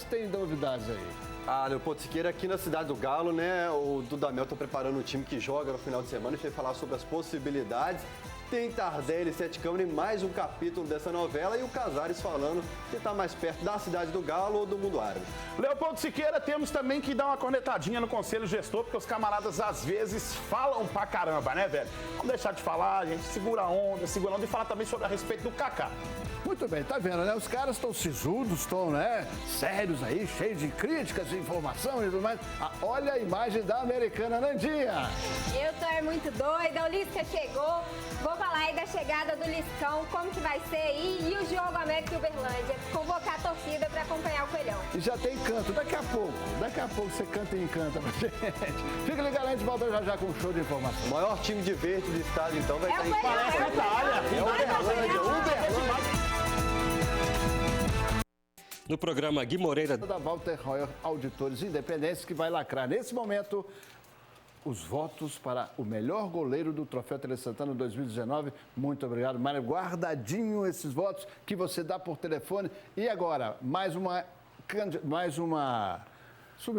tem novidades aí? Leopoldo Siqueira, aqui na cidade do Galo, né? O Dudamel está preparando um time que joga no final de semana. A gente vai falar sobre as possibilidades. Tem Tardelli, Sete Câmara e mais um capítulo dessa novela. E o Casares falando que está mais perto da cidade do Galo ou do mundo árabe. Leopoldo Siqueira, temos também que dar uma cornetadinha no Conselho Gestor, porque os camaradas às vezes falam pra caramba, né, velho? Vamos deixar de falar, a gente segura a onda e falar também sobre a respeito do Kaká. Muito bem, tá vendo, né? Os caras estão sisudos, estão, né, sérios aí, cheios de críticas, de informação e tudo mais. Olha a imagem da americana Nandinha. Eu tô muito doida, o Lisca chegou. Vou falar aí da chegada do Liscão, como que vai ser aí, e o jogo América e Uberlândia. Convocar a torcida para acompanhar o Coelhão. E já tem canto, daqui a pouco você canta e encanta pra gente. Fica ligado, a gente volta já com um show de informação. O maior time de verde do estado, então, vai estar em Parece a Itália. Uberlândia. No programa Gui Moreira Da Walter Royer Auditores Independentes, que vai lacrar nesse momento os votos para o melhor goleiro do Troféu Tele Santana 2019. Muito obrigado, Mário. Guardadinho esses votos que você dá por telefone. E agora, mais uma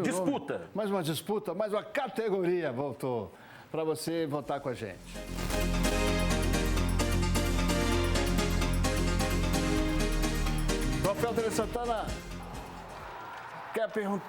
Disputa. Mais uma disputa, mais uma categoria voltou para você votar com a gente. Troféu Tele Santana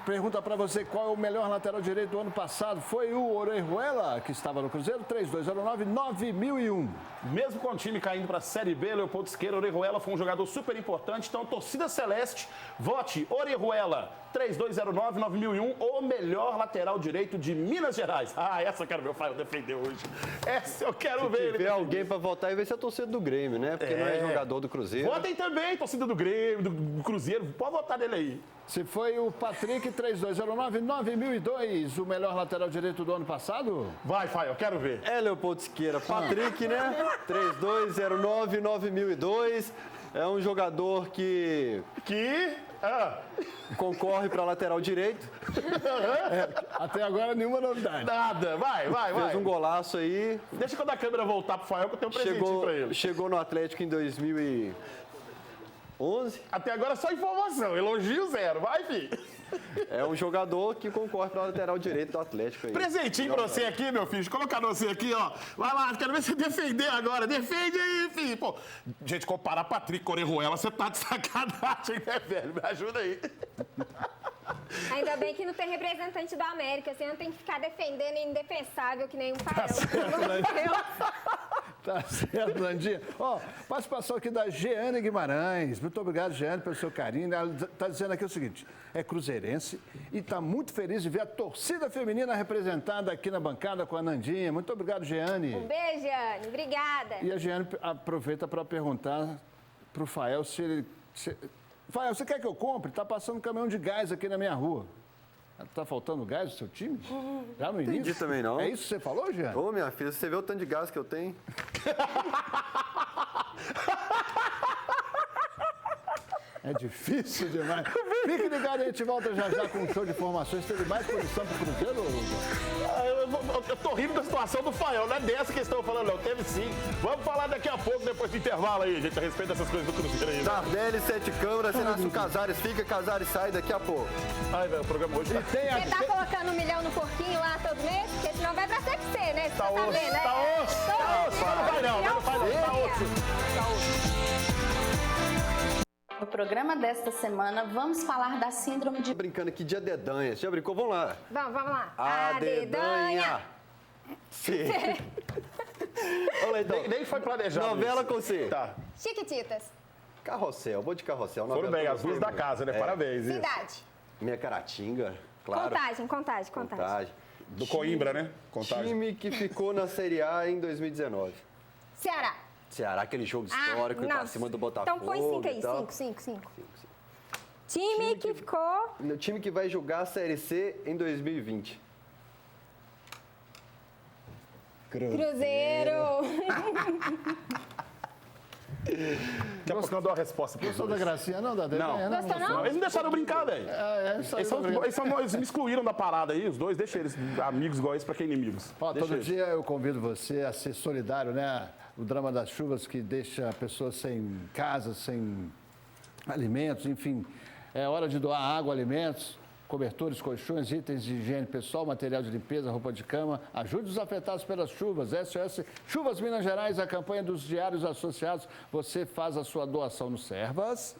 pergunta para você qual é o melhor lateral direito do ano passado. Foi o Orejuela, que estava no Cruzeiro, 3209-9001. Mesmo com o time caindo para a Série B, Leopoldo Siqueira, Orejuela foi um jogador super importante. Então, torcida celeste, vote Orejuela, 3209-9001, o melhor lateral direito de Minas Gerais. Essa eu quero ver o Fael defender hoje. Essa eu quero ver. Se tiver alguém para votar, vai ser a torcida do Grêmio, né? Porque não é jogador do Cruzeiro. Votem também, torcida do Grêmio, do Cruzeiro. Pode votar nele aí. Se foi o Patrick, 3209-9002, o melhor lateral direito do ano passado? Vai, Fael, quero ver. Leopoldo Siqueira. Patrick, né? 3209-9002. É um jogador que concorre para lateral direito. Até agora nenhuma novidade. Nada, vai. Fez um golaço aí. Deixa quando a câmera voltar pro Fael que eu tenho um presentinho pra ele. Chegou no Atlético em 2011. Até agora só informação, elogio zero. Vai, filho. É um jogador que concorre para lateral direito do Atlético aí. Presentinho pra você aqui, meu filho. Deixa eu colocar você aqui, ó. Vai lá, quero ver você defender agora. Defende aí, filho. Pô, gente, comparar Patrick com Orejuela, você tá de sacanagem, né, velho? Me ajuda aí. Ainda bem que não tem representante do América, senão tem que ficar defendendo indefensável que nem um Fael. Tá certo, Nandinha. Participação aqui da Jeane Guimarães. Muito obrigado, Jeane, pelo seu carinho. Ela está dizendo aqui o seguinte, é cruzeirense e está muito feliz de ver a torcida feminina representada aqui na bancada com a Nandinha. Muito obrigado, Jeane. Um beijo, Jeane. Obrigada. E a Jeane aproveita para perguntar para o Fael se ele... Fael, você quer que eu compre? Está passando um caminhão de gás aqui na minha rua. Está faltando gás no seu time? Já no início? Entendi também não. É isso que você falou, Jeane? Ô, minha filha, você vê o tanto de gás que eu tenho? É difícil demais. Fique ligado, a gente volta já com um show de informações. Teve mais posição para o Cruzeiro, Eu tô rindo da situação do Fael, não é dessa que estão falando, não. Teve sim. Vamos falar daqui a pouco, depois do intervalo aí, gente, a respeito dessas coisas do Cruzeiro aí. Tardelli, Sete Câmara, Renato Casares fica, Casares sai daqui a pouco. Velho, o programa hoje tá... Você tá colocando 1 milhão no porquinho lá todo mês? Porque senão vai pra CFC, né? Você Tá osso, vendo, né? tá osso. Não vai não, tá osso. No programa desta semana, vamos falar da síndrome de... Brincando aqui de adedanha. Você já brincou? Vamos lá. Vamos lá. Adedanha. Sim. Vamos lá, então. Nem foi planejado. Novela isso. com você. Tá. Chiquititas. Carrossel, vou de Carrossel. Foram bem, as duas da casa, né? Parabéns. Isso. Cidade. Minha Caratinga, claro. Contagem. Do Coimbra, né? Contagem. Time que ficou na Série A em 2019. Ceará. Ceará, aquele jogo histórico pra cima do Botafogo. Então põe 5 aí, 5. Time que ficou... O time que vai jogar a Série C em 2020. Cruzeiro. Daqui a pouco eu dou a resposta pra Gostou da gracinha, não? Da adedanha? Não. Gostou, não? Eles me deixaram brincar, velho. Eles me excluíram da parada aí, os dois. Deixa eles amigos igual esse pra que inimigos. Todo dia eu convido você a ser solidário, né? O drama das chuvas que deixa pessoas sem casa, sem alimentos, enfim. É hora de doar água, alimentos, cobertores, colchões, itens de higiene pessoal, material de limpeza, roupa de cama. Ajude os afetados pelas chuvas. SOS Chuvas Minas Gerais, a campanha dos diários associados. Você faz a sua doação no Servas,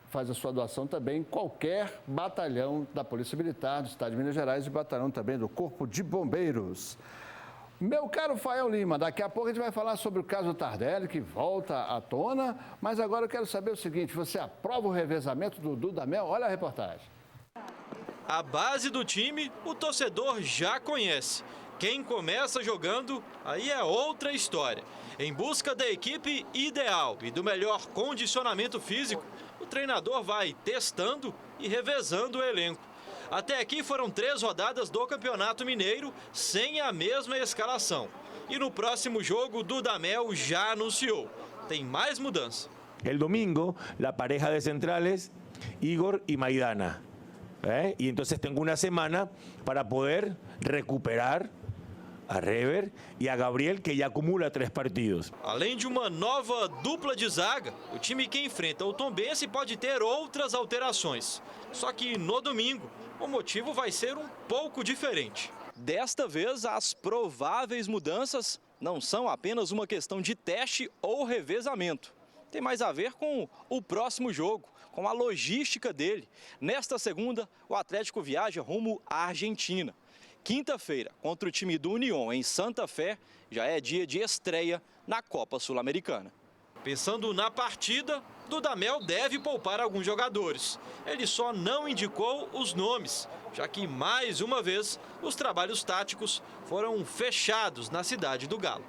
faz a sua doação também em qualquer batalhão da Polícia Militar do Estado de Minas Gerais e batalhão também do Corpo de Bombeiros. Meu caro Fael Lima, daqui a pouco a gente vai falar sobre o caso Tardelli, que volta à tona, mas agora eu quero saber o seguinte, você aprova o revezamento do Dudamel? Olha a reportagem. A base do time, o torcedor já conhece. Quem começa jogando, aí é outra história. Em busca da equipe ideal e do melhor condicionamento físico, o treinador vai testando e revezando o elenco. Até aqui foram 3 rodadas do Campeonato Mineiro sem a mesma escalação. E no próximo jogo, o Dudamel já anunciou. Tem mais mudança. El domingo, la pareja de centrales, Igor y Maidana. Y entonces tengo una semana para poder recuperar a Rever e a Gabriel, que já acumula 3 partidos. Além de uma nova dupla de zaga, o time que enfrenta o Tombense pode ter outras alterações. Só que no domingo, o motivo vai ser um pouco diferente. Desta vez, as prováveis mudanças não são apenas uma questão de teste ou revezamento. Tem mais a ver com o próximo jogo, com a logística dele. Nesta segunda, o Atlético viaja rumo à Argentina. Quinta-feira, contra o time do União em Santa Fé, já é dia de estreia na Copa Sul-Americana. Pensando na partida, Dudamel deve poupar alguns jogadores. Ele só não indicou os nomes, já que, mais uma vez, os trabalhos táticos foram fechados na cidade do Galo.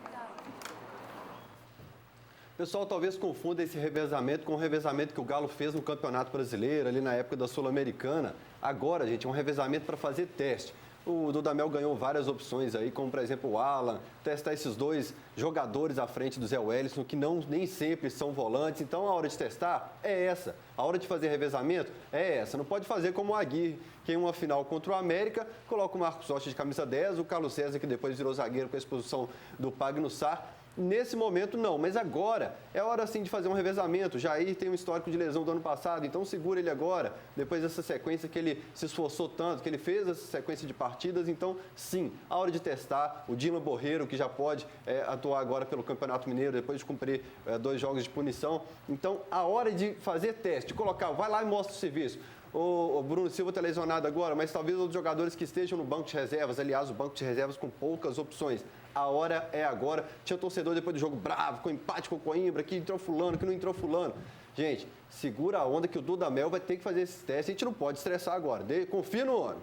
O pessoal talvez confunda esse revezamento com o revezamento que o Galo fez no Campeonato Brasileiro, ali na época da Sul-Americana. Agora, gente, é um revezamento para fazer teste. O Dudamel ganhou várias opções aí, como por exemplo o Alan, testar esses 2 jogadores à frente do Zé Wellison, que nem sempre são volantes. Então a hora de testar é essa. A hora de fazer revezamento é essa. Não pode fazer como o Aguirre, que em uma final contra o América, coloca o Marcos Rocha de camisa 10, o Carlos César, que depois virou zagueiro com a expulsão do Pagno Sá. Nesse momento não, mas agora é hora sim de fazer um revezamento. Jair tem um histórico de lesão do ano passado, então segura ele agora, depois dessa sequência que ele se esforçou tanto, que ele fez essa sequência de partidas, então sim, a hora de testar. O Dylan Borreiro, que já pode atuar agora pelo Campeonato Mineiro, depois de cumprir 2 jogos de punição. Então a hora de fazer teste, colocar, vai lá e mostra o serviço. O Bruno Silva está lesionado agora, mas talvez outros jogadores que estejam no banco de reservas, aliás, o banco de reservas com poucas opções. A hora é agora. Tinha torcedor depois do jogo bravo, com empate com o Coimbra, que entrou fulano, que não entrou fulano. Gente, segura a onda que o Dudamel vai ter que fazer esses testes. A gente não pode estressar agora. Confia no homem.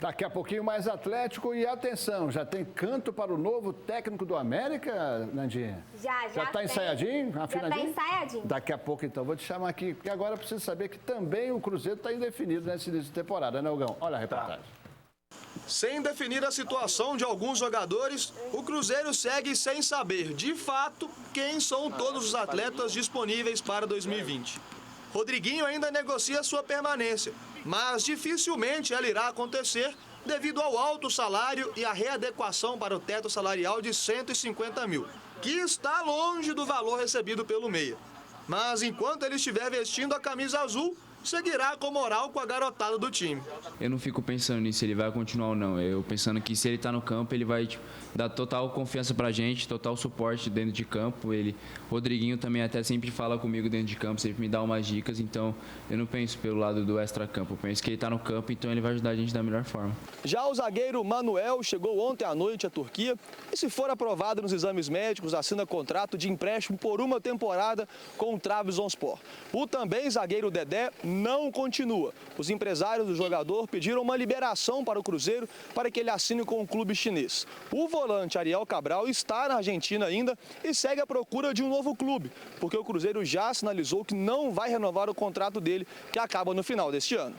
Daqui a pouquinho mais Atlético e atenção, já tem canto para o novo técnico do América, Nandinha? Já está ensaiadinho? Já está ensaiadinho. Daqui a pouco, então, vou te chamar aqui, porque agora eu preciso saber que também o Cruzeiro está indefinido nesse início de temporada, né, Hugão? Olha a reportagem. Sem definir a situação de alguns jogadores, o Cruzeiro segue sem saber, de fato, quem são todos os atletas disponíveis para 2020. Rodriguinho ainda negocia sua permanência, mas dificilmente ela irá acontecer devido ao alto salário e à readequação para o teto salarial de 150 mil, que está longe do valor recebido pelo meia. Mas enquanto ele estiver vestindo a camisa azul, seguirá com moral com a garotada do time. Eu não fico pensando nisso, se ele vai continuar ou não. Eu pensando que se ele tá no campo, ele vai dar total confiança pra gente, total suporte dentro de campo. Rodriguinho também até sempre fala comigo dentro de campo, sempre me dá umas dicas, então eu não penso pelo lado do extra-campo. Eu penso que ele tá no campo, então ele vai ajudar a gente da melhor forma. Já o zagueiro Manuel chegou ontem à noite à Turquia e, se for aprovado nos exames médicos, assina contrato de empréstimo por uma temporada com o Trabzonspor. O também zagueiro Dedé não continua. Os empresários do jogador pediram uma liberação para o Cruzeiro para que ele assine com o clube chinês. O volante Ariel Cabral está na Argentina ainda e segue à procura de um novo clube, porque o Cruzeiro já sinalizou que não vai renovar o contrato dele, que acaba no final deste ano.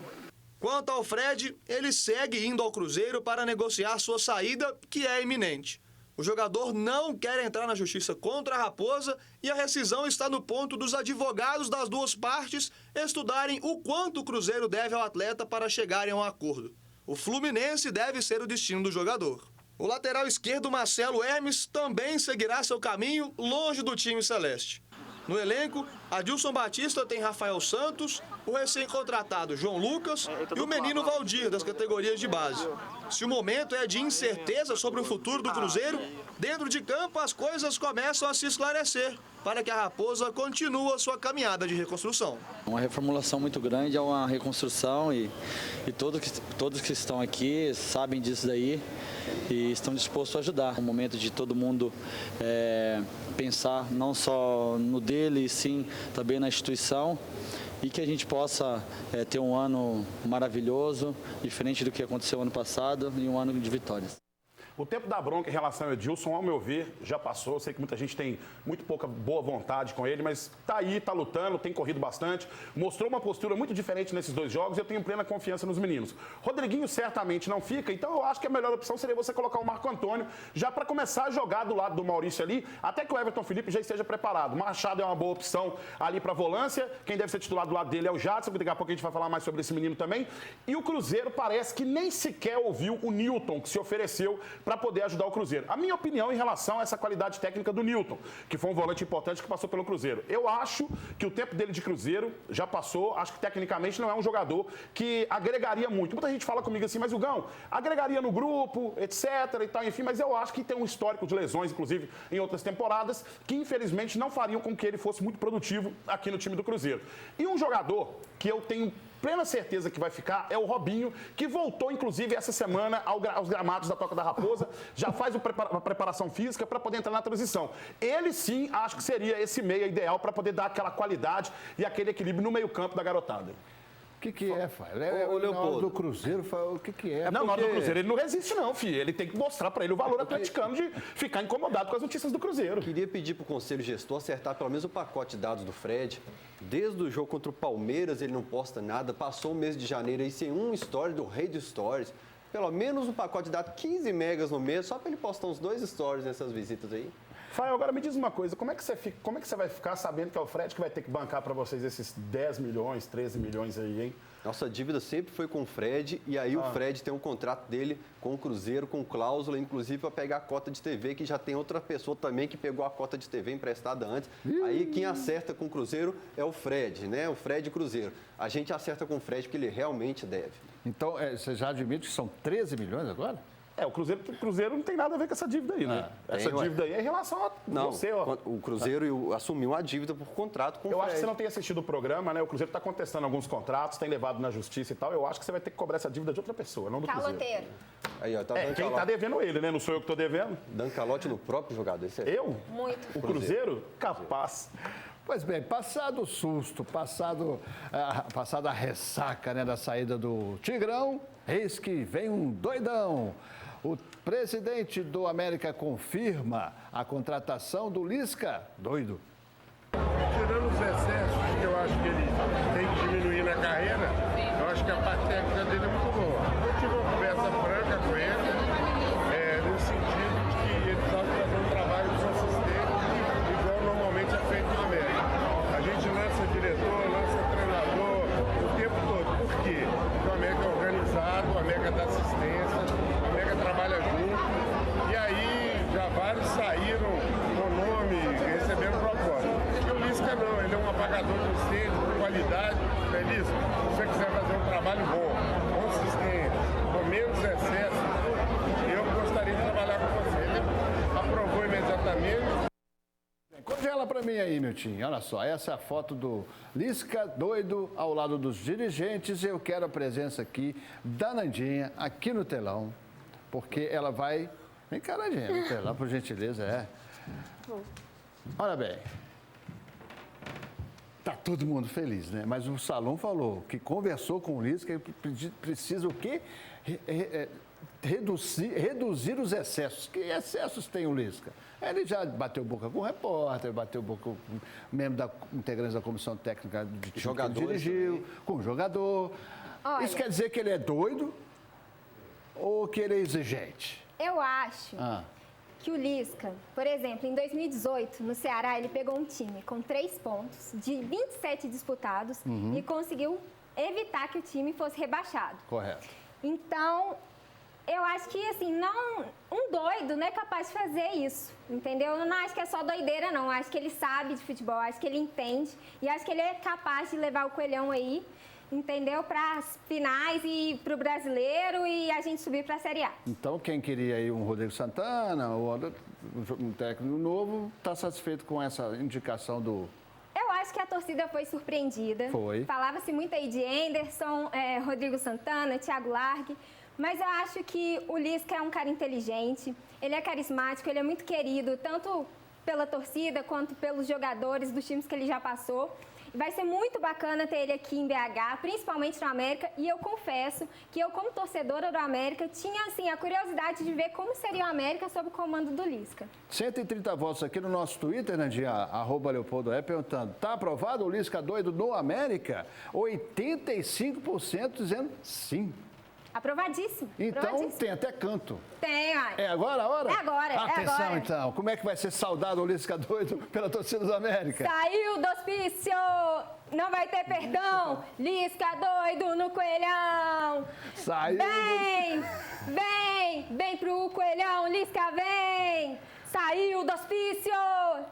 Quanto ao Fred, ele segue indo ao Cruzeiro para negociar sua saída, que é iminente. O jogador não quer entrar na justiça contra a Raposa e a rescisão está no ponto dos advogados das duas partes estudarem o quanto o Cruzeiro deve ao atleta para chegarem a um acordo. O Fluminense deve ser o destino do jogador. O lateral esquerdo Marcelo Hermes também seguirá seu caminho longe do time celeste. No elenco, Adilson Batista tem Rafael Santos, o recém-contratado João Lucas e o menino Valdir, das categorias de base. Se o momento é de incerteza sobre o futuro do Cruzeiro, dentro de campo as coisas começam a se esclarecer para que a Raposa continue a sua caminhada de reconstrução. Uma reformulação muito grande, é uma reconstrução e todos que estão aqui sabem disso daí e estão dispostos a ajudar. É um momento de todo mundo pensar não só no dele, sim também na instituição, e que a gente possa ter um ano maravilhoso, diferente do que aconteceu ano passado, e um ano de vitórias. O tempo da bronca em relação ao Edilson, ao meu ver, já passou. Eu sei que muita gente tem muito pouca boa vontade com ele, mas tá aí, tá lutando, tem corrido bastante. Mostrou uma postura muito diferente nesses 2 jogos e eu tenho plena confiança nos meninos. Rodriguinho certamente não fica, então eu acho que a melhor opção seria você colocar o Marco Antônio já para começar a jogar do lado do Maurício ali, até que o Everton Felipe já esteja preparado. Machado é uma boa opção ali para volância. Quem deve ser titular do lado dele é o Jadson, que daqui a pouco a gente vai falar mais sobre esse menino também. E o Cruzeiro parece que nem sequer ouviu o Newton, que se ofereceu para poder ajudar o Cruzeiro. A minha opinião em relação a essa qualidade técnica do Newton, que foi um volante importante que passou pelo Cruzeiro. Eu acho que o tempo dele de Cruzeiro já passou, acho que tecnicamente não é um jogador que agregaria muito. Muita gente fala comigo assim, mas o Gão, agregaria no grupo, etc e tal, enfim, mas eu acho que tem um histórico de lesões, inclusive em outras temporadas, que infelizmente não fariam com que ele fosse muito produtivo aqui no time do Cruzeiro. E um jogador que eu tenho plena certeza que vai ficar é o Robinho, que voltou, inclusive, essa semana aos gramados da Toca da Raposa, já faz uma preparação física para poder entrar na transição. Ele, sim, acho que seria esse meia ideal para poder dar aquela qualidade e aquele equilíbrio no meio-campo da garotada. O que é, Fábio? Na hora do Cruzeiro, o que é? Não, na hora do Cruzeiro ele não resiste não, filho. Ele tem que mostrar para ele o valor atleticano de ficar incomodado com as notícias do Cruzeiro. Queria pedir para o Conselho Gestor acertar pelo menos o pacote de dados do Fred. Desde o jogo contra o Palmeiras ele não posta nada. Passou o mês de janeiro aí sem um story do Rei de Stories. Pelo menos um pacote de dados, 15 megas no mês, só para ele postar uns 2 stories nessas visitas aí. Fael, agora me diz uma coisa, como é que você vai ficar sabendo que é o Fred que vai ter que bancar para vocês esses 10 milhões, 13 milhões aí, hein? Nossa dívida sempre foi com o Fred, e aí o Fred tem um contrato dele com o Cruzeiro, com cláusula, inclusive para pegar a cota de TV, que já tem outra pessoa também que pegou a cota de TV emprestada antes. Aí quem acerta com o Cruzeiro é o Fred, né? O Fred Cruzeiro. A gente acerta com o Fred porque ele realmente deve. Então, você já admite que são 13 milhões agora? O Cruzeiro não tem nada a ver com essa dívida aí, né? Essa dívida aí é em relação a você, ó. O Cruzeiro assumiu a dívida por contrato com o Fred. Eu acho que você não tem assistido o programa, né? O Cruzeiro está contestando alguns contratos, tem levado na justiça e tal. Eu acho que você vai ter que cobrar essa dívida de outra pessoa, não do Cruzeiro. Caloteiro. Aí, ó, quem está devendo ele, né? Não sou eu que estou devendo. Dando calote no próprio jogador. Esse é. Eu? Muito. O Cruzeiro? Capaz. Pois bem, passado o susto, passado a ressaca, né, da saída do Tigrão, eis que vem um doidão. O presidente do América confirma a contratação do Lisca. Doido. Tirando os excessos que eu acho que ele tem que diminuir na carreira, eu acho que a parte técnica dele é muito boa. Eu tive uma conversa franca com ele, no sentido de que ele sabe fazer um trabalho consistente, igual normalmente é feito no América. A gente lança diretor, lança treinador o tempo todo. Por quê? Porque o América é organizado, o América dá assistência, o América trabalha junto. E aí já vários saíram com nome, recebendo proposta. E o Lisca não, ele é um apagador de incêndio, com qualidade. Lisca, se você quiser fazer um trabalho bom, consistente, com menos excesso, eu gostaria de trabalhar com você. Ele aprovou imediatamente. Congela para mim aí, Miltinho. Olha só, essa é a foto do Lisca doido ao lado dos dirigentes. Eu quero a presença aqui da Nandinha, aqui no telão, porque ela vai... Vem cá, Nandinha, no telão, por gentileza, Olha bem, tá todo mundo feliz, né? Mas o Salom falou que conversou com o Lisca que precisa o quê? Reduzir os excessos. Que excessos tem o Lisca? Ele já bateu boca com o repórter, bateu boca com membro integrante da comissão técnica de time que ele dirigiu, com o jogador. Olha, isso quer dizer que ele é doido ou que ele é exigente? Eu acho que o Lisca, por exemplo, em 2018, no Ceará, ele pegou um time com 3 pontos de 27 disputados e conseguiu evitar que o time fosse rebaixado. Correto. Então, Eu acho que, assim, não, um doido não é capaz de fazer isso, entendeu? Eu não acho que é só doideira, não. Eu acho que ele sabe de futebol, acho que ele entende. E acho que ele é capaz de levar o Coelhão aí, entendeu? Para as finais e para o brasileiro e a gente subir para a Série A. Então, quem queria aí um Rodrigo Santana ou um técnico novo, está satisfeito com essa indicação do... Eu acho que a torcida foi surpreendida. Foi. Falava-se muito aí de Anderson, Rodrigo Santana, Thiago Largue. Mas eu acho que o Lisca é um cara inteligente, ele é carismático, ele é muito querido, tanto pela torcida quanto pelos jogadores dos times que ele já passou. Vai ser muito bacana ter ele aqui em BH, principalmente no América. E eu confesso que eu, como torcedora do América, tinha assim, a curiosidade de ver como seria o América sob o comando do Lisca. 130 votos aqui no nosso Twitter, Nandinha, @Leopoldo, perguntando, tá aprovado o Lisca doido no América? 85% dizendo sim. Aprovadíssimo. Então aprovadíssimo. tem até canto. Tem, ai. É agora a hora? É agora, Atenção, é agora. Então, como é que vai ser saudado o Lisca doido pela torcida do América? Saiu do hospício, não vai ter perdão. Lisca doido no Coelhão. Saiu. Vem pro Coelhão, Lisca vem. Saiu do hospício,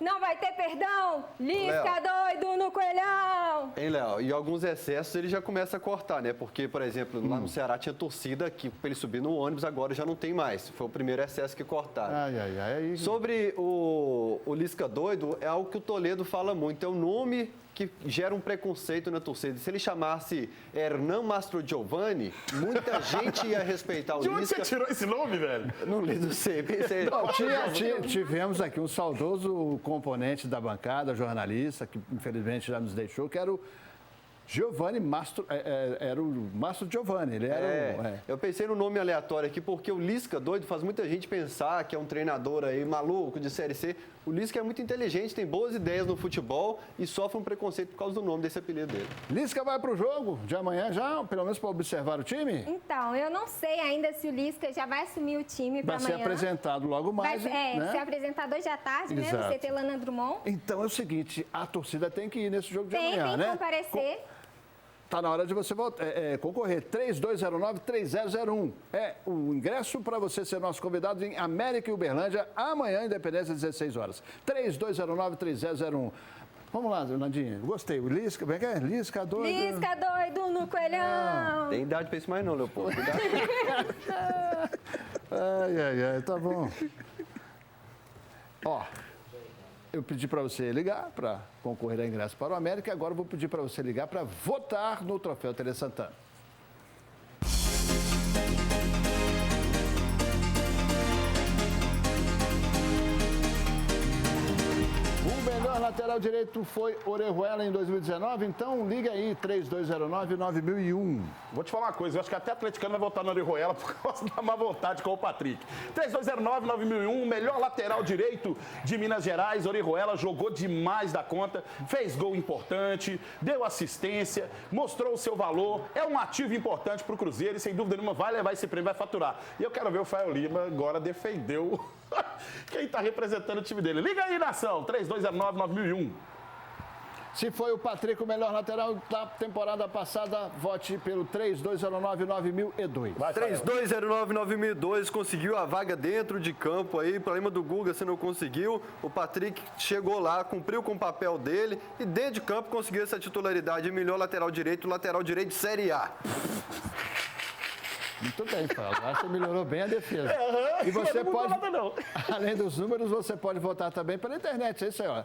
não vai ter perdão. Lisca doido no Coelhão. Hein, Léo? E alguns excessos ele já começa a cortar, né? Porque, por exemplo, lá no Ceará tinha torcida que para ele subir no ônibus, agora já não tem mais. Foi o primeiro excesso que cortaram. Ai. Sobre o Lisca doido, é algo que o Toledo fala muito. É um nome que gera um preconceito na torcida. Se ele chamasse Hernan Mastrogiovanni, muita gente ia respeitar o Lisca. De onde você tirou esse nome, velho? Não sei. Pensei. Tivemos aqui um saudoso componente da bancada, jornalista, que infelizmente já nos deixou, que era o Giovanni Mastro, era o Mastro Giovanni, ele era Eu pensei no nome aleatório aqui, porque o Lisca doido faz muita gente pensar que é um treinador aí maluco de Série C. O Lisca é muito inteligente, tem boas ideias no futebol e sofre um preconceito por causa do nome desse apelido dele. Lisca vai para o jogo de amanhã já, pelo menos para observar o time? Então, eu não sei ainda se o Lisca já vai assumir o time para amanhã. Vai ser apresentado logo mais, vai ser apresentado hoje à tarde, né, no CT Lana Drummond. Então é o seguinte, a torcida tem que ir nesse jogo de amanhã, né? Tem que comparecer. Está na hora de você concorrer. 3209-3001. É o ingresso para você ser nosso convidado em América e Uberlândia, amanhã, Independência, às 16 horas. 3209-3001. Vamos lá, Nandinha. Gostei. O Lisca, como é que é? Lisca doido. Lisca doido no Coelhão. Tem idade para isso mais não, Leopoldo. Ai, tá bom. Ó. Eu pedi para você ligar para concorrer a ingresso para o América. Agora eu vou pedir para você ligar para votar no Troféu Tele Santana. O melhor lateral direito foi Orejuela em 2019, então liga aí, 3209-9001. Vou te falar uma coisa, eu acho que até atleticano vai votar no Orejuela por causa da má vontade com o Patrick. 3209-9001, o melhor lateral direito de Minas Gerais, Orejuela jogou demais da conta, fez gol importante, deu assistência, mostrou o seu valor, é um ativo importante para o Cruzeiro e sem dúvida nenhuma vai levar esse prêmio, vai faturar. E eu quero ver o Fael Lima agora defendeu quem está representando o time dele. Liga aí, nação, 3209-9001. Se foi o Patrick o melhor lateral da temporada passada, vote pelo 3209-9002. 3209-9002, conseguiu a vaga dentro de campo aí, problema do Guga, você não conseguiu. O Patrick chegou lá, cumpriu com o papel dele e dentro de campo conseguiu essa titularidade, melhor lateral direito de Série A. Muito bem, Paulo. Acho que melhorou bem a defesa. E você pode, além dos números, você pode votar também pela internet. É isso aí, ó.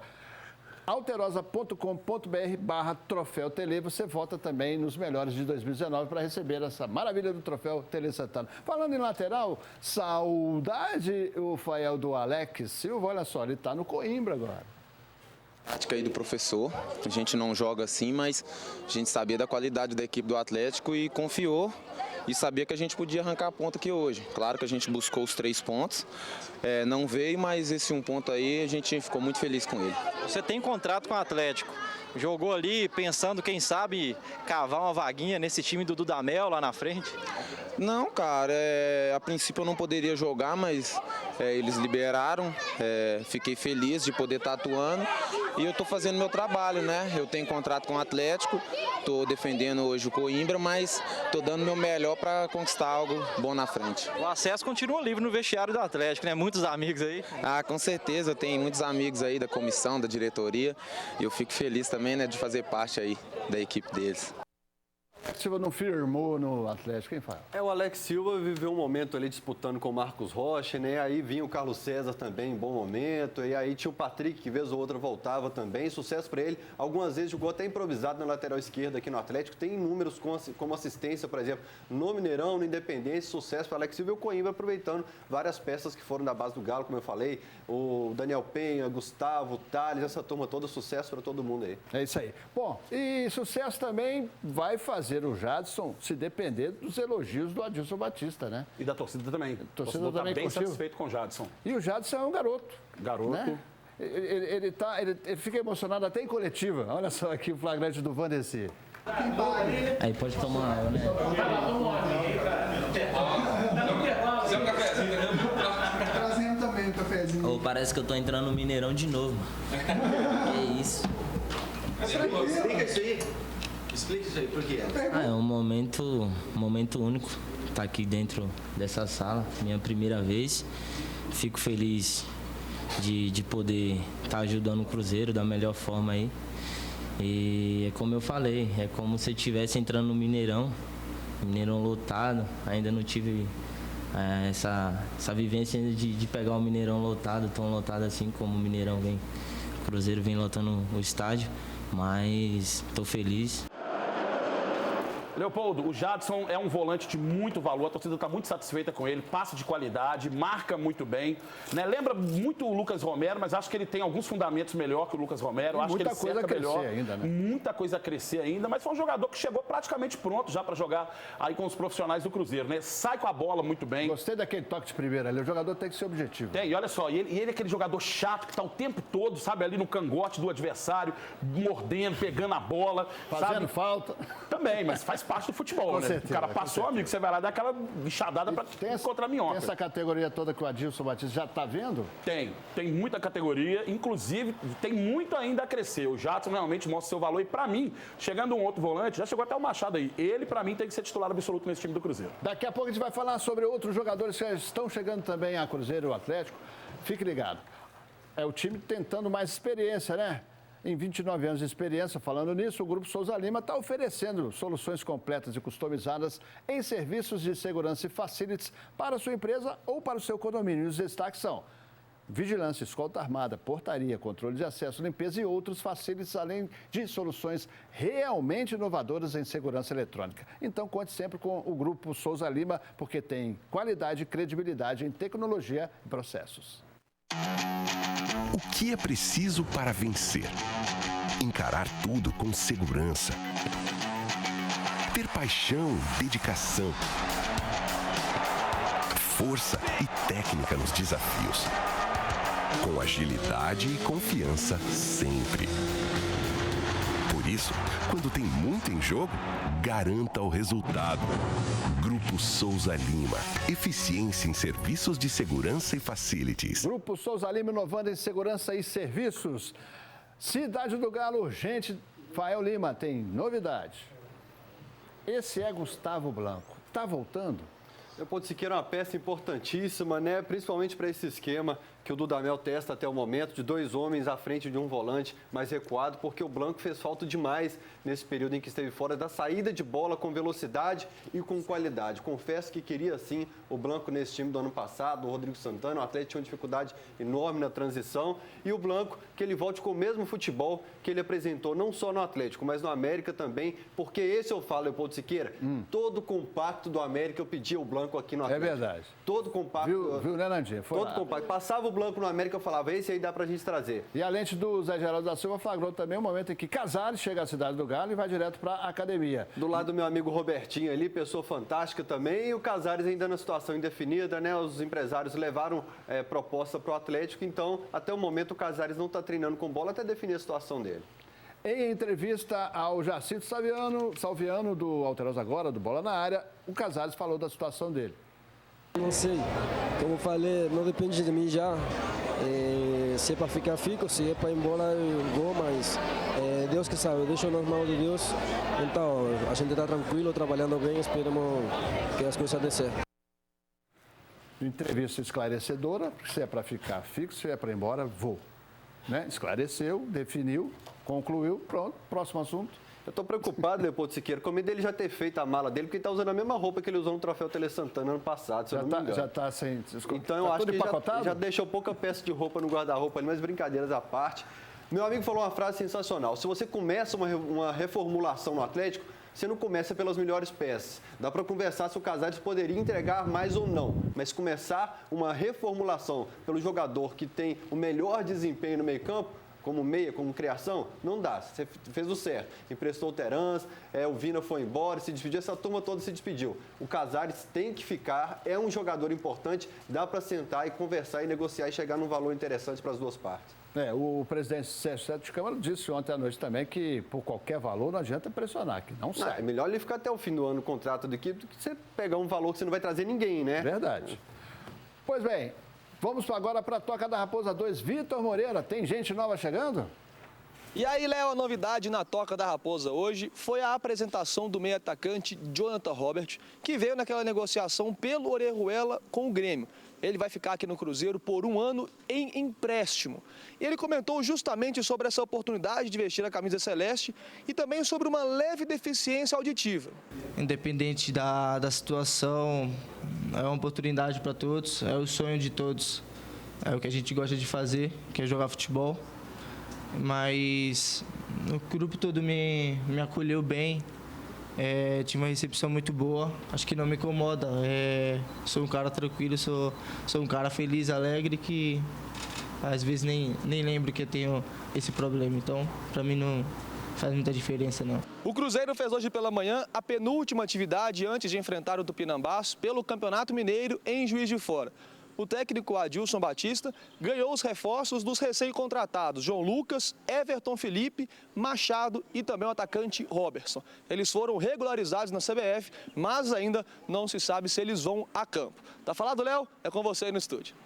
alterosa.com.br/Troféu Tele. Você vota também nos melhores de 2019 para receber essa maravilha do Troféu Tele Santana. Falando em lateral, saudade o Fael do Alex Silva. Olha só, ele está no Coimbra agora. Tática aí do professor, a gente não joga assim, mas a gente sabia da qualidade da equipe do Atlético e confiou e sabia que a gente podia arrancar a ponta aqui hoje. Claro que a gente buscou os 3 pontos, não veio, mas esse 1 ponto aí a gente ficou muito feliz com ele. Você tem contrato com o Atlético, jogou ali pensando, quem sabe, cavar uma vaguinha nesse time do Dudamel lá na frente? Não, cara, a princípio eu não poderia jogar, mas eles liberaram, fiquei feliz de poder estar atuando e eu estou fazendo meu trabalho, né? Eu tenho contrato com o Atlético, estou defendendo hoje o Coimbra, mas estou dando meu melhor para conquistar algo bom na frente. O acesso continua livre no vestiário do Atlético, né? Muitos amigos aí. Ah, com certeza, eu tenho muitos amigos aí da comissão, da diretoria, e eu fico feliz também, né, de fazer parte aí da equipe deles. Alex Silva não firmou no Atlético, quem fala? O Alex Silva viveu um momento ali disputando com o Marcos Rocha, né? Aí vinha o Carlos César também em bom momento, e aí tinha o Patrick, que vez ou outra voltava também, sucesso para ele. Algumas vezes jogou até improvisado na lateral esquerda aqui no Atlético, tem números como assistência, por exemplo, no Mineirão, no Independência, sucesso para o Alex Silva e o Coimbra aproveitando várias peças que foram da base do Galo, como eu falei, o Daniel Penha, Gustavo, Thales, essa turma toda, sucesso para todo mundo aí. É isso aí. Bom, e sucesso também vai fazer o Jadson se depender dos elogios do Adilson Batista, né? E da torcida também. A torcida também tá bem curtiu. satisfeito com o Jadson. E o Jadson é um garoto. Garoto. Né? Ele fica emocionado até em coletiva. Olha só aqui o flagrante do Vandercy. Aí pode tomar água, né? Quer um cafezinho, né? Trazendo também um cafezinho. Oh, parece que eu tô entrando no Mineirão de novo. Que isso? Explica isso aí. Explica isso aí, por quê? É um momento único estar aqui dentro dessa sala, minha primeira vez. Fico feliz de poder estar ajudando o Cruzeiro da melhor forma aí. E é como eu falei, é como se eu estivesse entrando no Mineirão lotado. Ainda não tive essa vivência de pegar o Mineirão lotado, tão lotado assim como o Mineirão vem. O Cruzeiro vem lotando o estádio, mas estou feliz. Leopoldo, o Jadson é um volante de muito valor, a torcida está muito satisfeita com ele, passe de qualidade, marca muito bem, né? Lembra muito o Lucas Romero, mas acho que ele tem alguns fundamentos melhor que o Lucas Romero, acho que ele coisa a crescer melhor, ainda, né? Muita coisa a crescer ainda, mas foi um jogador que chegou praticamente pronto já para jogar aí com os profissionais do Cruzeiro, né? Sai com a bola muito bem. Gostei daquele toque de primeira ali, o jogador tem que ser objetivo. Tem, e olha só, ele é aquele jogador chato que está o tempo todo, sabe, ali no cangote do adversário, mordendo, pegando a bola. Fazendo falta. Também, mas faz parte do futebol, né? Certeza, o cara passou, amigo, você vai lá dar aquela bichadada para encontrar a minhoca. Tem essa categoria toda que o Adilson Batista já está vendo? Tem muita categoria, inclusive tem muito ainda a crescer. O Jadson realmente mostra seu valor e para mim, chegando um outro volante, já chegou até o Machado aí, ele para mim tem que ser titular absoluto nesse time do Cruzeiro. Daqui a pouco a gente vai falar sobre outros jogadores que estão chegando também a Cruzeiro e o Atlético. Fique ligado. É o time tentando mais experiência, né? Em 29 anos de experiência, falando nisso, o Grupo Souza Lima está oferecendo soluções completas e customizadas em serviços de segurança e facilities para a sua empresa ou para o seu condomínio. E os destaques são vigilância, escolta armada, portaria, controle de acesso, limpeza e outros facilities, além de soluções realmente inovadoras em segurança eletrônica. Então, conte sempre com o Grupo Souza Lima, porque tem qualidade e credibilidade em tecnologia e processos. O que é preciso para vencer? Encarar tudo com segurança. Ter paixão, dedicação. Força e técnica nos desafios. Com agilidade e confiança sempre. Por isso, quando tem muito em jogo, garanta o resultado. Grupo Souza Lima. Eficiência em serviços de segurança e facilities. Grupo Souza Lima inovando em segurança e serviços. Cidade do Galo, urgente. Fael Lima tem novidade. Esse é Gustavo Blanco. Está voltando? Leopoldo Siqueira é uma peça importantíssima, né? Principalmente para esse esquema que o Dudamel testa até o momento, de dois homens à frente de um volante mais recuado, porque o Blanco fez falta demais nesse período em que esteve fora da saída de bola com velocidade e com qualidade. Confesso que queria, sim, o Blanco nesse time do ano passado, o Rodrigo Santana, o Atlético tinha uma dificuldade enorme na transição, e o Blanco, que ele volte com o mesmo futebol que ele apresentou, não só no Atlético, mas no América também, porque esse eu falo, Leopoldo Siqueira, todo compacto do América eu pedi o Blanco aqui no Atlético. É verdade. Todo compacto. Viu, né, Nandinha? Foi todo lá. compacto. Passava o Blanco no América, eu falava, esse aí dá pra gente trazer. E a lente do Zé Geraldo da Silva flagrou também o momento em que Casares chega à cidade do Galo e vai direto para a academia. Do lado do meu amigo Robertinho ali, pessoa fantástica também, e o Casares ainda na situação indefinida, né? Os empresários levaram proposta pro Atlético, então até o momento o Casares não está treinando com bola até definir a situação dele. Em entrevista ao Jacinto Salviano do Alterosa Agora, do Bola na Área, o Casares falou da situação dele. Não sei, como eu falei, não depende de mim já. se é para ficar, fico, se é para ir embora, eu vou, mas Deus que sabe, eu deixo nas mãos de Deus. Então, a gente está tranquilo, trabalhando bem, esperamos que as coisas dêem certo. Entrevista esclarecedora, se é para ficar, fico, se é para ir embora, vou. Né? Esclareceu, definiu, concluiu, pronto, próximo assunto. Eu estou preocupado, Leopoldo Siqueira, com medo dele já ter feito a mala dele, porque ele está usando a mesma roupa que ele usou no Troféu Tele Santana ano passado, se eu não me engano. Já está sem... Então eu acho que já deixou pouca peça de roupa no guarda-roupa ali, mas brincadeiras à parte. Meu amigo falou uma frase sensacional. Se você começa uma reformulação no Atlético, você não começa pelas melhores peças. Dá para conversar se o Casares poderia entregar mais ou não. Mas começar uma reformulação pelo jogador que tem o melhor desempenho no meio-campo, como meia, como criação, não dá. Você fez o certo. Emprestou o Terans, o Vina foi embora, se despediu, essa turma toda se despediu. O Casares tem que ficar, é um jogador importante, dá para sentar e conversar e negociar e chegar num valor interessante para as duas partes. O presidente Sérgio Sete de Câmara disse ontem à noite também que por qualquer valor não adianta pressionar, que não sai. É melhor ele ficar até o fim do ano no contrato da equipe do que você pegar um valor que você não vai trazer ninguém, né? Verdade. Pois bem, vamos agora para a Toca da Raposa 2. Vitor Moreira, tem gente nova chegando? E aí, Léo, a novidade na Toca da Raposa hoje foi a apresentação do meio atacante Jonathan Robert, que veio naquela negociação pelo Orejuela com o Grêmio. Ele vai ficar aqui no Cruzeiro por 1 ano em empréstimo. E ele comentou justamente sobre essa oportunidade de vestir a camisa celeste e também sobre uma leve deficiência auditiva. Independente da situação, é uma oportunidade para todos, é o sonho de todos. É o que a gente gosta de fazer, que é jogar futebol. Mas o grupo todo me acolheu bem. Tive uma recepção muito boa, acho que não me incomoda. Sou um cara tranquilo, sou um cara feliz, alegre, que às vezes nem lembro que eu tenho esse problema. Então, para mim não faz muita diferença, não. O Cruzeiro fez hoje pela manhã a penúltima atividade antes de enfrentar o Tupinambás pelo Campeonato Mineiro em Juiz de Fora. O técnico Adilson Batista ganhou os reforços dos recém-contratados João Lucas, Everton Felipe, Machado e também o atacante Robertson. Eles foram regularizados na CBF, mas ainda não se sabe se eles vão a campo. Tá falado, Léo? É com você aí no estúdio.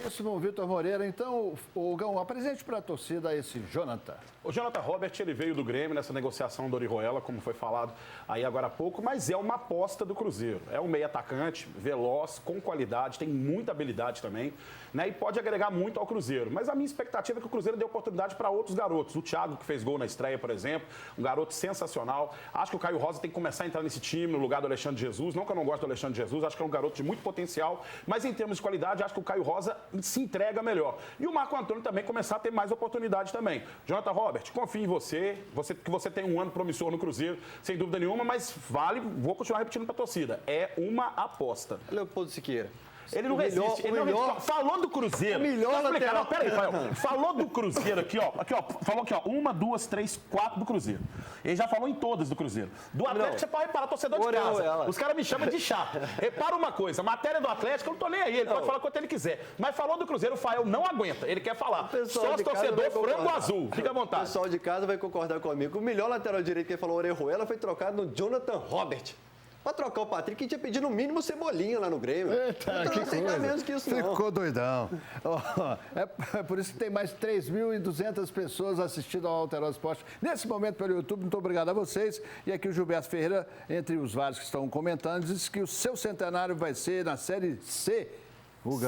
Isso, Vitor Moreira. Então, Gão, apresente para a torcida esse Jonathan. O Jonathan Robert, ele veio do Grêmio nessa negociação do Orejuela, como foi falado aí agora há pouco, mas é uma aposta do Cruzeiro. É um meio atacante, veloz, com qualidade, tem muita habilidade também, né? E pode agregar muito ao Cruzeiro. Mas a minha expectativa é que o Cruzeiro dê oportunidade para outros garotos. O Thiago, que fez gol na estreia, por exemplo, um garoto sensacional. Acho que o Caio Rosa tem que começar a entrar nesse time, no lugar do Alexandre Jesus. Não que eu não gosto do Alexandre Jesus, acho que é um garoto de muito potencial, mas em termos de qualidade, acho que o Caio Rosa se entrega melhor. E o Marco Antônio também começar a ter mais oportunidade também. Jonathan Robert, confio em você, que você tem um ano promissor no Cruzeiro, sem dúvida nenhuma, mas vale, vou continuar repetindo para a torcida, é uma aposta. Leopoldo Siqueira. Ele não resiste. Falou do Cruzeiro. O melhor lateral. Peraí, falou do Cruzeiro aqui, ó. Falou aqui, ó. 1, 2, 3, 4 do Cruzeiro. Ele já falou em todas do Cruzeiro. Do Atlético, você pode reparar, torcedor de casa. Os caras me chamam de chato. Repara uma coisa, matéria do Atlético, eu não tô nem aí. Ele pode falar quanto ele quiser. Mas falou do Cruzeiro, o Fael não aguenta. Ele quer falar. Só os torcedores frango azul. Fica à vontade. O pessoal de casa vai concordar comigo. O melhor lateral direito que ele falou, Orejuela, foi trocado no Jonathan Robert. Pra trocar o Patrick, que tinha pedido no mínimo Cebolinha lá no Grêmio. Eita, que coisa. Menos que isso, não. Ficou doidão. É por isso que tem mais de 3.200 pessoas assistindo ao Alterosa Esporte nesse momento pelo YouTube. Muito obrigado a vocês. E aqui o Gilberto Ferreira, entre os vários que estão comentando, disse que o seu centenário vai ser na Série C.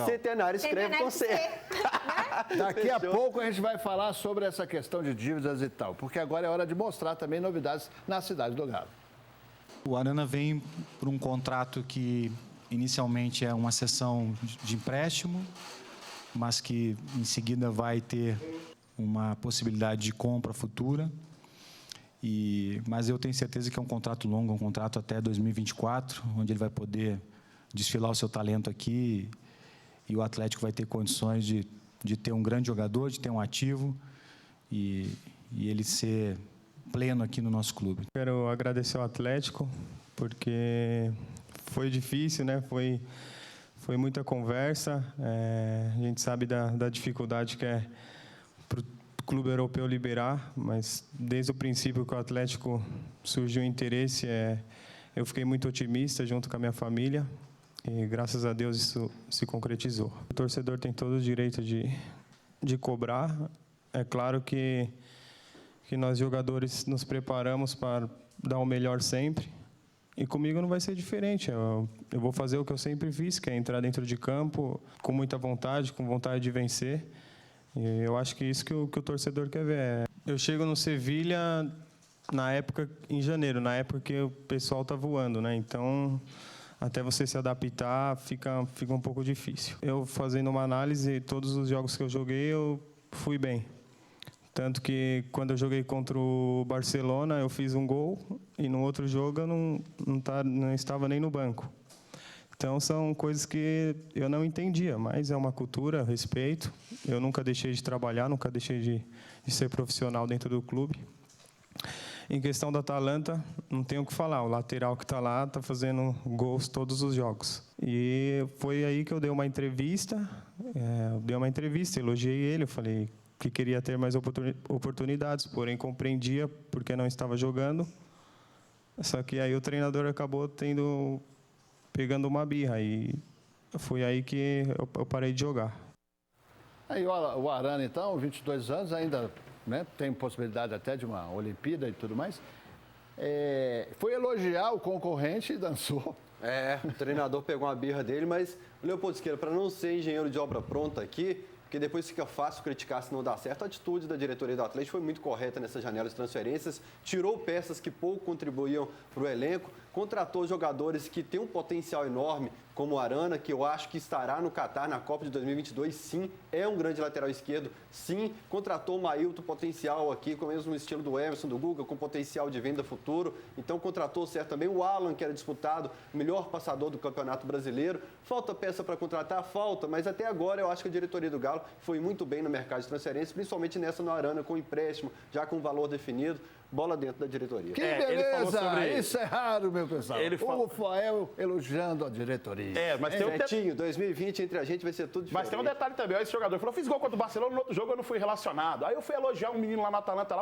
Centenário, escreve com C. Daqui a pouco a gente vai falar sobre essa questão de dívidas e tal, porque agora é hora de mostrar também novidades na cidade do Galo. O Arana vem por um contrato que inicialmente é uma cessão de empréstimo, mas que em seguida vai ter uma possibilidade de compra futura. Mas eu tenho certeza que é um contrato longo, um contrato até 2024, onde ele vai poder desfilar o seu talento aqui e o Atlético vai ter condições de ter um grande jogador, de ter um ativo e ele ser pleno aqui no nosso clube. Quero agradecer ao Atlético, porque foi difícil, né? Foi muita conversa. A gente sabe da dificuldade que é para o clube europeu liberar, mas desde o princípio que o Atlético surgiu o interesse, eu fiquei muito otimista junto com a minha família e graças a Deus isso se concretizou. O torcedor tem todo o direito de de cobrar. É claro que nós jogadores nos preparamos para dar o melhor sempre. E comigo não vai ser diferente. Eu vou fazer o que eu sempre fiz, que é entrar dentro de campo com muita vontade, com vontade de vencer. E eu acho que é isso que o torcedor quer ver. Eu chego no Sevilha na época, em janeiro, na época que o pessoal está voando, né? Então, até você se adaptar, fica um pouco difícil. Eu, fazendo uma análise, todos os jogos que eu joguei, eu fui bem. Tanto que, quando eu joguei contra o Barcelona, eu fiz um gol, e no outro jogo eu não estava nem no banco. Então, são coisas que eu não entendia, mas é uma cultura, respeito. Eu nunca deixei de trabalhar, nunca deixei de ser profissional dentro do clube. Em questão da Atalanta, não tenho o que falar. O lateral que está lá está fazendo gols todos os jogos. E foi aí que eu dei uma entrevista. Elogiei ele. Eu falei que queria ter mais oportunidades, porém compreendia porque não estava jogando. Só que aí o treinador acabou pegando uma birra. E foi aí que eu parei de jogar. Aí o Arana, então, 22 anos, ainda... né? Tem possibilidade até de uma Olimpíada e tudo mais. Foi elogiar o concorrente e dançou. O treinador pegou uma birra dele, mas o Leopoldo Siqueira, para não ser engenheiro de obra pronta aqui, porque depois fica fácil criticar se não dá certo, a atitude da diretoria do Atlético foi muito correta nessa janela de transferências, tirou peças que pouco contribuíam para o elenco, contratou jogadores que têm um potencial enorme, como o Arana, que eu acho que estará no Catar na Copa de 2022, sim, é um grande lateral esquerdo, sim, contratou o Maílton, potencial aqui, com o mesmo estilo do Emerson, do Guga, com potencial de venda futuro, então contratou certo também o Alan, que era disputado, o melhor passador do Campeonato Brasileiro. Falta peça para contratar? Falta, mas até agora eu acho que a diretoria do Galo foi muito bem no mercado de transferência, principalmente nessa no Arana, com empréstimo, já com valor definido. Bola dentro da diretoria. Que beleza! Isso é raro, meu pessoal. O Fael elogiando a diretoria. Mas tem Betinho, 2020 entre a gente vai ser tudo diferente. Mas tem um detalhe também. Esse jogador falou, fiz gol contra o Barcelona, no outro jogo eu não fui relacionado. Aí eu fui elogiar um menino lá na Atalanta,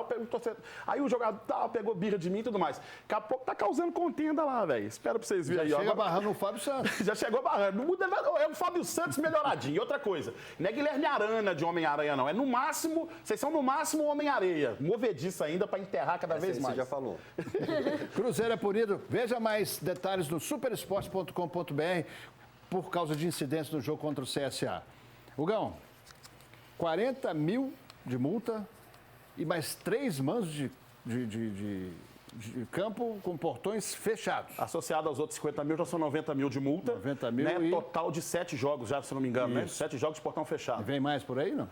aí o jogador pegou birra de mim e tudo mais. Daqui a pouco tá causando contenda lá, velho. Espera pra vocês verem aí. Já chega barrando o Fábio Santos. Já chegou barrando. Não muda nada. É o Fábio Santos melhoradinho. E outra coisa, não é Guilherme Arana de Homem-Aranha, não. É no máximo, vocês são no máximo Homem-Areia. Movediça ainda pra enterrar cada vez mais. Você já falou. Cruzeiro é punido. Veja mais detalhes no superesporte.com.br por causa de incidentes no jogo contra o CSA. Hugão, 40 mil de multa e mais 3 mandos de campo com portões fechados. Associado aos outros 50 mil, já são 90 mil de multa. 90 mil né? Total de 7 jogos já, se não me engano, né? 7 jogos de portão fechado. E vem mais por aí, não?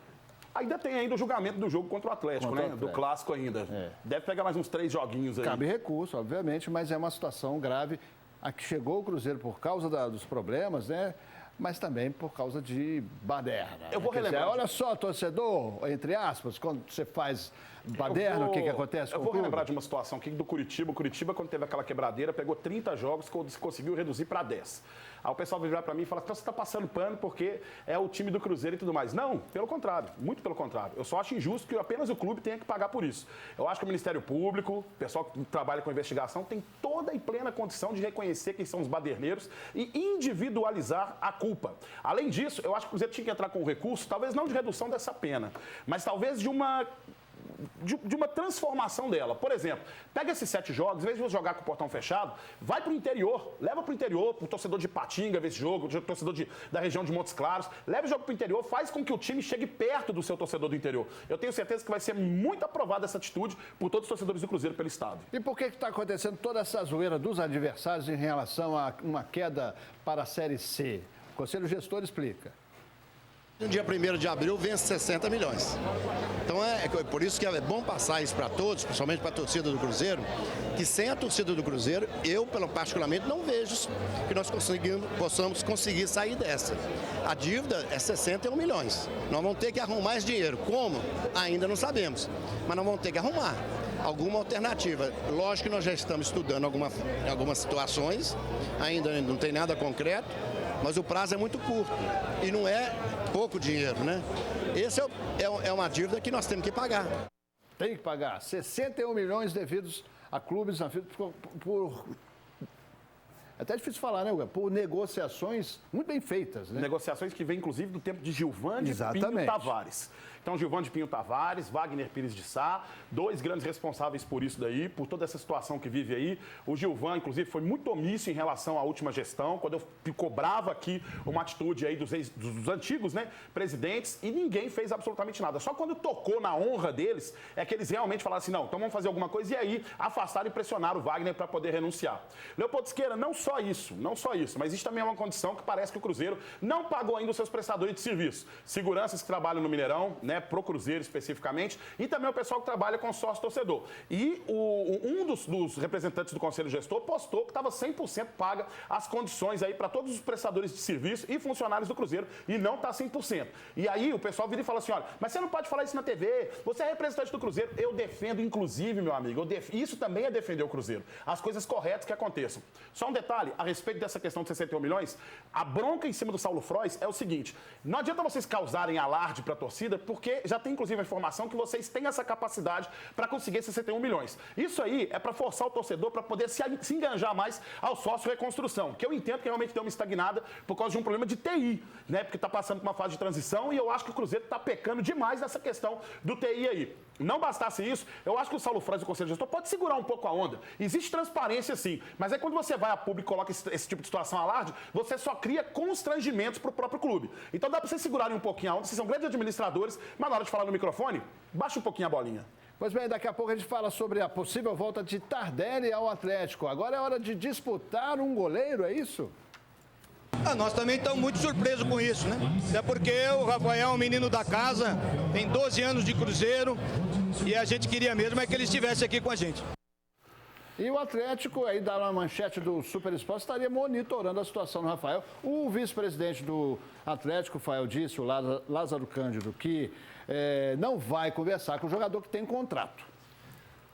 Ainda tem o julgamento do jogo contra o Atlético, né? Do clássico ainda. Deve pegar mais uns 3 joguinhos aí. Cabe recurso, obviamente, mas é uma situação grave a que chegou o Cruzeiro por causa dos problemas, né? Mas também por causa de baderna. Eu vou relembrar. Olha só, torcedor, entre aspas, quando você faz baderna, o que acontece com o clube? Eu vou relembrar de uma situação aqui do Curitiba. O Curitiba, quando teve aquela quebradeira, pegou 30 jogos, conseguiu reduzir para 10. Aí o pessoal vai virar para mim e falar, então você está passando pano porque é o time do Cruzeiro e tudo mais. Não, pelo contrário, muito pelo contrário. Eu só acho injusto que apenas o clube tenha que pagar por isso. Eu acho que o Ministério Público, o pessoal que trabalha com investigação, tem toda e plena condição de reconhecer quem são os baderneiros e individualizar a culpa. Além disso, eu acho que o Cruzeiro tinha que entrar com um recurso, talvez não de redução dessa pena, mas talvez de uma transformação dela. Por exemplo, pega esses 7 jogos, em vez de você jogar com o portão fechado, vai para o interior, leva para o interior, para o torcedor de Patinga ver esse jogo, o torcedor da região de Montes Claros, leva o jogo para o interior, faz com que o time chegue perto do seu torcedor do interior. Eu tenho certeza que vai ser muito aprovada essa atitude por todos os torcedores do Cruzeiro pelo estado. E por que está acontecendo toda essa zoeira dos adversários em relação a uma queda para a Série C? O Conselho Gestor explica. No dia 1º de abril vence 60 milhões. Então é por isso que é bom passar isso para todos, principalmente para a torcida do Cruzeiro, que sem a torcida do Cruzeiro, eu particularmente não vejo que nós possamos conseguir sair dessa. A dívida é 61 milhões. Nós vamos ter que arrumar esse dinheiro. Como? Ainda não sabemos, mas nós vamos ter que arrumar alguma alternativa. Lógico que nós já estamos estudando algumas situações, ainda não tem nada concreto, mas o prazo é muito curto e não é pouco dinheiro, né? Esse é uma dívida que nós temos que pagar. Tem que pagar 61 milhões devidos a clubes por até difícil falar, né, Hugo? Por negociações muito bem feitas, né? Negociações que vêm, inclusive, do tempo de Gilvande Pinho Tavares. Então, Gilvande Pinho Tavares, Wagner Pires de Sá, 2 grandes responsáveis por isso daí, por toda essa situação que vive aí. O Gilvan, inclusive, foi muito omisso em relação à última gestão, quando eu cobrava aqui uma atitude aí dos antigos, né, presidentes, e ninguém fez absolutamente nada. Só quando tocou na honra deles, é que eles realmente falaram assim, não, então vamos fazer alguma coisa, e aí afastaram e pressionaram o Wagner para poder renunciar. Leopoldo Siqueira, não só isso, mas existe também uma condição que parece que o Cruzeiro não pagou ainda os seus prestadores de serviço. Seguranças que trabalham no Mineirão, né, pro Cruzeiro especificamente, e também o pessoal que trabalha com sócio-torcedor. E um dos representantes do Conselho Gestor postou que estava 100% paga as condições aí para todos os prestadores de serviço e funcionários do Cruzeiro, e não está 100%. E aí o pessoal vira e fala assim, olha, mas você não pode falar isso na TV, você é representante do Cruzeiro. Eu defendo, inclusive, meu amigo, isso também é defender o Cruzeiro. As coisas corretas que aconteçam. Só um detalhe, a respeito dessa questão de 61 milhões, a bronca em cima do Saulo Frois é o seguinte, não adianta vocês causarem alarde para a torcida, porque já tem, inclusive, a informação que vocês têm essa capacidade para conseguir 61 milhões. Isso aí é para forçar o torcedor para poder se enganjar mais ao sócio reconstrução, que eu entendo que realmente deu uma estagnada por causa de um problema de TI, né? Porque está passando por uma fase de transição e eu acho que o Cruzeiro está pecando demais nessa questão do TI aí. Não bastasse isso, eu acho que o Saulo Frois, o Conselho Gestor, pode segurar um pouco a onda. Existe transparência, sim, mas é quando você vai a público e coloca esse tipo de situação alarde, você só cria constrangimentos para o próprio clube. Então dá para vocês segurarem um pouquinho a onda, vocês são grandes administradores, mas na hora de falar no microfone, baixa um pouquinho a bolinha. Pois bem, daqui a pouco a gente fala sobre a possível volta de Tardelli ao Atlético. Agora é hora de disputar um goleiro, é isso? Nós também estamos muito surpresos com isso, né? Até porque o Rafael é um menino da casa, tem 12 anos de Cruzeiro e a gente queria mesmo é que ele estivesse aqui com a gente. E o Atlético, aí dá uma manchete do Super Esporte, estaria monitorando a situação do Rafael. O vice-presidente do Atlético, Rafael, disse, o Lázaro Cândido, que não vai conversar com o jogador que tem contrato.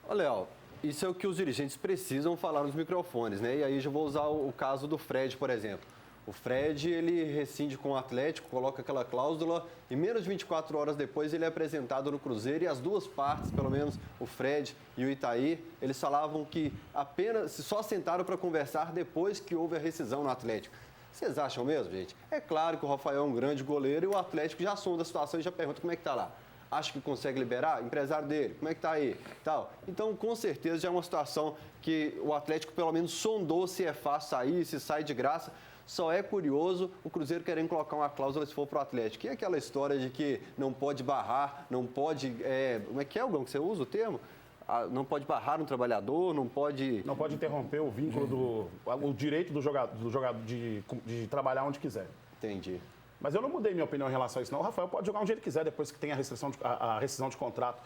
Olha, Léo, isso é o que os dirigentes precisam falar nos microfones, né? E aí já vou usar o caso do Fred, por exemplo. O Fred, ele rescinde com o Atlético, coloca aquela cláusula e menos de 24 horas depois ele é apresentado no Cruzeiro e as duas partes, pelo menos o Fred e o Itaí, eles falavam que apenas só sentaram para conversar depois que houve a rescisão no Atlético. Vocês acham mesmo, gente? É claro que o Rafael é um grande goleiro e o Atlético já sonda a situação e já pergunta como é que tá lá. Acha que consegue liberar? Empresário dele, como é que tá aí? Tal. Então, com certeza, já é uma situação que o Atlético pelo menos sondou se é fácil sair, se sai de graça. Só é curioso o Cruzeiro querendo colocar uma cláusula se for para o Atlético. E aquela história de que não pode barrar, não pode... como é que é, Gão, que você usa o termo? Não pode barrar um trabalhador, não pode... Não pode interromper o vínculo o direito do jogador de trabalhar onde quiser. Entendi. Mas eu não mudei minha opinião em relação a isso, não. O Rafael pode jogar onde ele quiser depois que tem a rescisão de contrato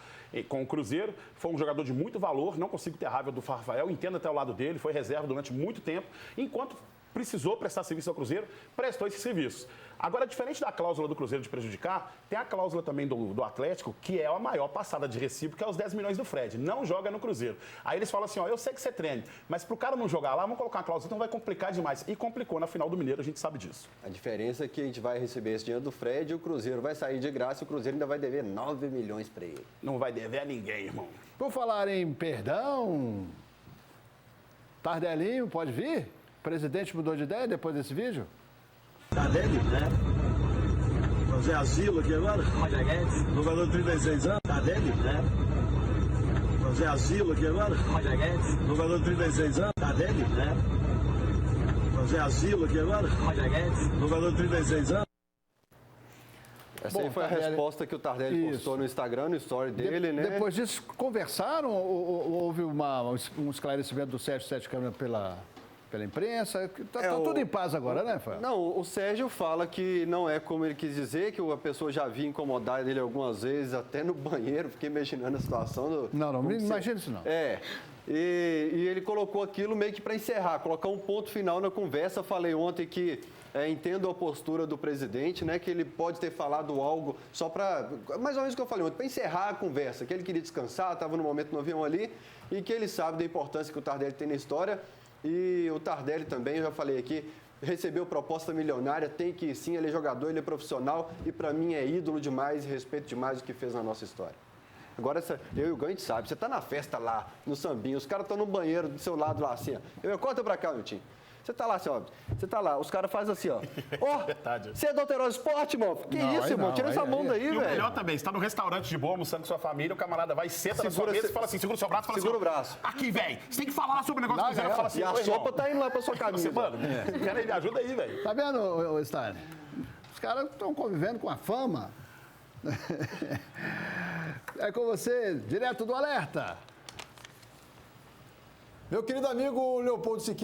com o Cruzeiro. Foi um jogador de muito valor, não consigo ter raiva do Rafael, entendo até o lado dele, foi reserva durante muito tempo, enquanto precisou prestar serviço ao Cruzeiro, prestou esse serviço. Agora, diferente da cláusula do Cruzeiro de prejudicar, tem a cláusula também do Atlético, que é a maior passada de recibo, que é os 10 milhões do Fred. Não joga no Cruzeiro. Aí eles falam assim, ó, eu sei que você treine, mas pro cara não jogar lá, vamos colocar uma cláusula, então vai complicar demais. E complicou na final do Mineiro, a gente sabe disso. A diferença é que a gente vai receber esse dinheiro do Fred e o Cruzeiro vai sair de graça e o Cruzeiro ainda vai dever 9 milhões para ele. Não vai dever a ninguém, irmão. Por falar em perdão, Tardelinho, pode vir? O presidente mudou de ideia depois desse vídeo? Tardelli, né? Fazer asilo aqui agora? Jogador de 36 anos. Tardelli, né? Fazer asilo aqui agora? Jogador de 36 anos. Tardelli, né? Fazer asilo aqui agora? Jogador de 36 anos. Essa aí foi a resposta que o Tardelli postou no Instagram, no story dele, né? Depois disso, conversaram ou houve um esclarecimento do Sérgio Sete Câmara pela imprensa? Está tudo em paz agora, né, Fábio? Não, o Sérgio fala que não é como ele quis dizer, que a pessoa já havia incomodado ele algumas vezes, até no banheiro, fiquei imaginando a situação. Não me imagina isso não. E ele colocou aquilo meio que para encerrar, colocar um ponto final na conversa. Falei ontem que entendo a postura do presidente, né, que ele pode ter falado algo só para, mais ou menos o que eu falei ontem, para encerrar a conversa, que ele queria descansar, estava no momento no avião ali, e que ele sabe da importância que o Tardelli tem na história. E o Tardelli também, eu já falei aqui, recebeu proposta milionária, tem que ir sim, ele é jogador, ele é profissional e para mim é ídolo demais e respeito demais o que fez na nossa história. Agora, eu e o Gão, a gente sabe, você está na festa lá, no sambinho, os caras estão no banheiro do seu lado lá assim, ó. Conta para cá, meu time. Você tá lá, assim, ó. Você tá lá, os caras fazem assim, ó. Ó, você é do Alterosa Esporte, irmão? Que isso, irmão? Tira essa mão daí, velho. E o melhor também, você tá no restaurante de boa, almoçando com sua família, o camarada vai, senta na sua mesa e fala assim, segura o seu braço e fala assim. Segura o braço. Aqui, velho, você tem que falar sobre o negócio que fizeram. Fala assim, e a sopa tá indo lá pra sua camisa. Mano, me ajuda aí, velho. Tá vendo, ô Steiner? Os caras estão convivendo com a fama. É com você, direto do Alerta. Meu querido amigo Leopoldo Siqueira.